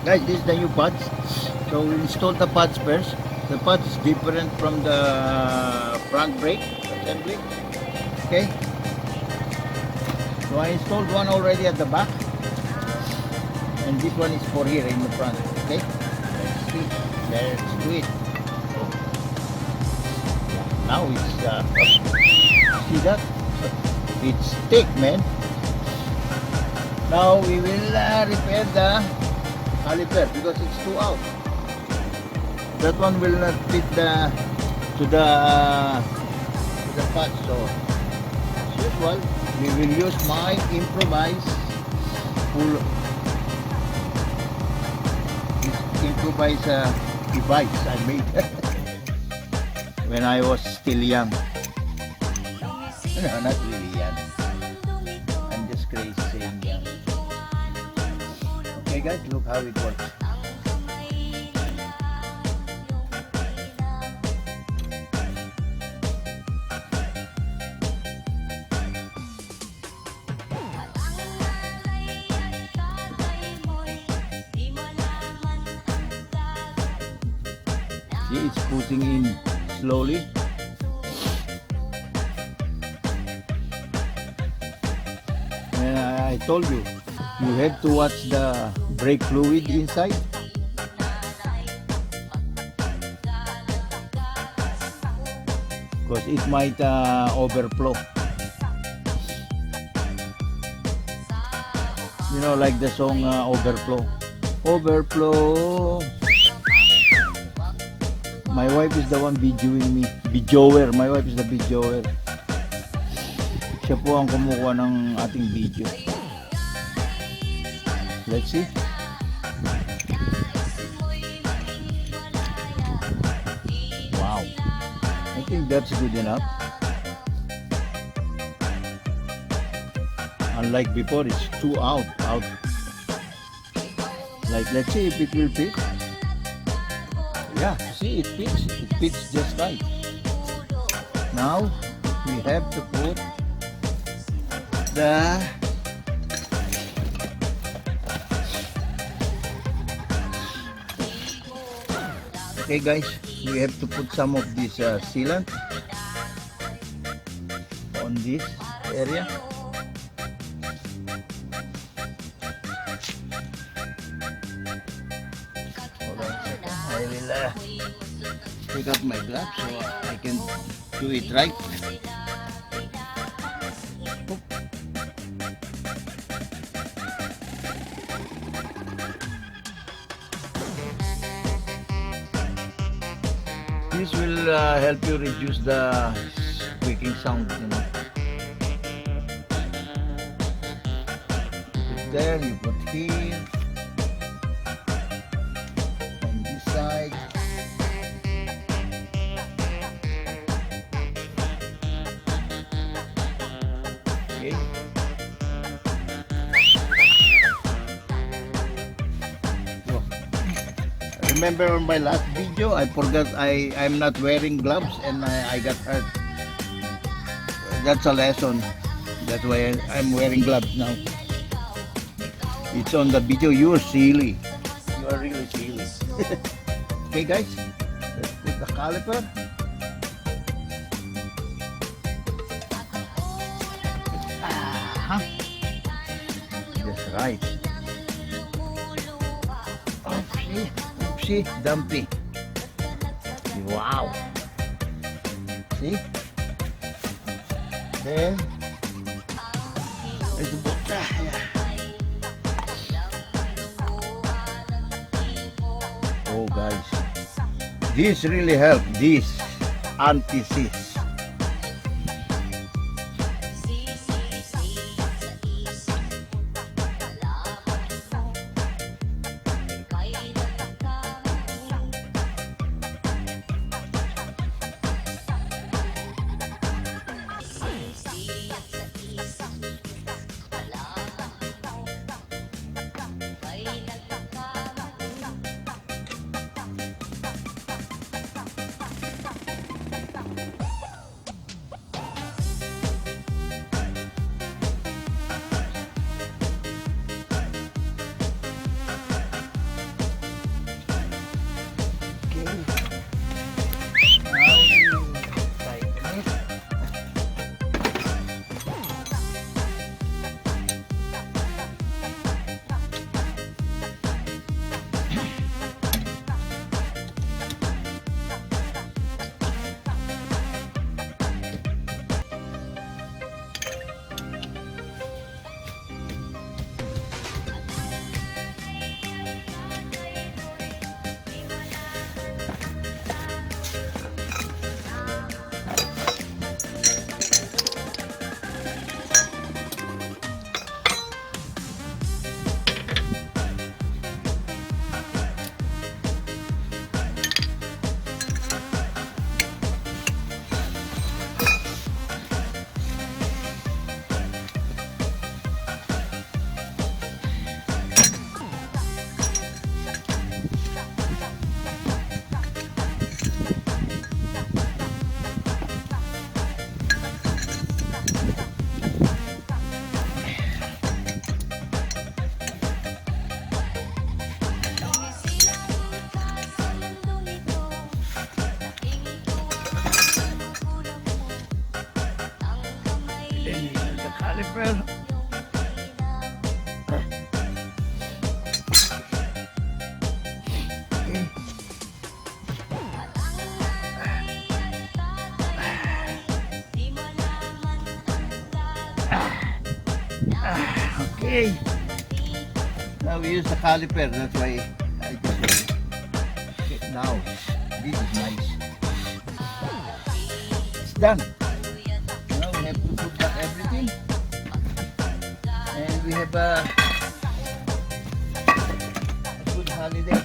Guys, this is the new pads. So we install the pads first. The pads is different from the front brake assembly. Okay. So I installed one already at the back, and this one is for here in the front. Okay. Let's see. Let's do it. So, now it's see that? It's thick, man. Now we will repair the caliper because it's too out. That one will not fit to the patch. So as usual, we will use my improvised device I made when I was still young. No, not really young. I'm just crazy saying young. Okay guys, look how it works. See, it's putting in slowly. And I told you, you have to watch the brake fluid inside. Because it might overflow. You know, like the song Overflow. Overflow. My wife is the one videoing me. Videoer. My wife is the videoer. Siya po ang kumukuha ng ating video. Let's see. Wow. I think that's good enough. Unlike before, it's too out. Like, let's see if it will fit. Yeah, see, it fits. It fits just right. Now, we have to put the okay guys, we have to put some of this sealant on this area. Hold on a second. I will take out my gloves so I can do it right. This will help you reduce the squeaking sound, you know. Put it there, you put here, on this side. Okay. Remember on my last video, I forgot I'm not wearing gloves and I got hurt. That's a lesson. That's why I'm wearing gloves now. It's on the video. You're silly. You are really silly. Okay guys, let's put the caliper. That's right. Oopsie, dumpy. Wow. See? Then there's the book. Oh guys, this really helped. This anti-seize. Caliper. Okay. Now we use the caliper. That's why I just okay, now this is nice. It's done. Now we have to put back everything, and we have a good holiday.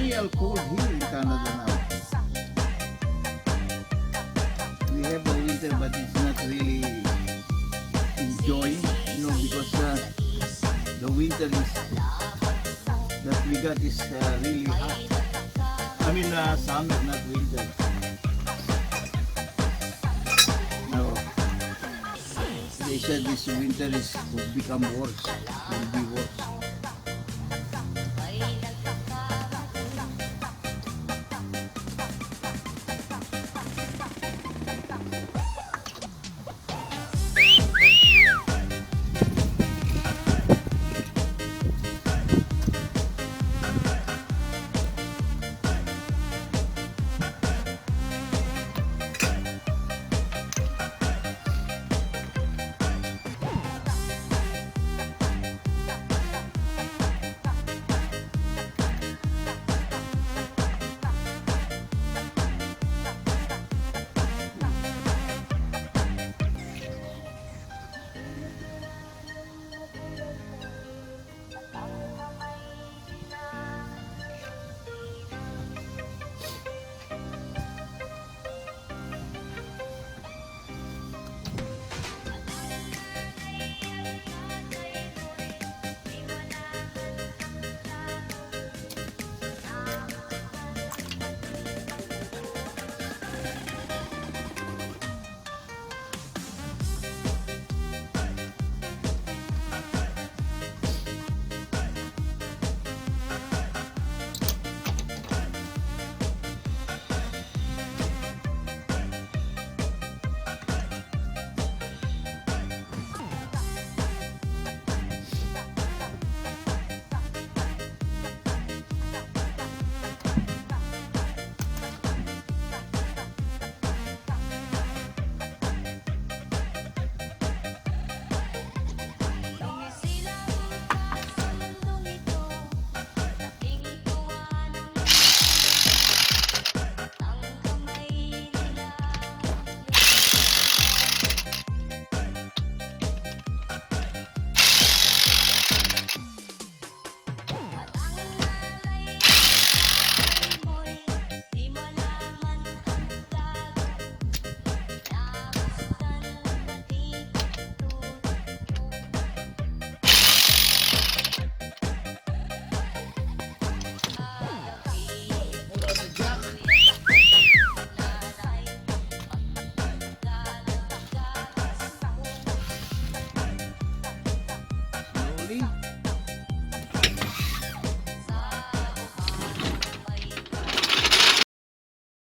Real cold here in Canada now. We have a winter, but it's not really enjoying, because the winter is that we got is really hot. I mean summer, not winter. No, they said this winter will become worse. Will be worse.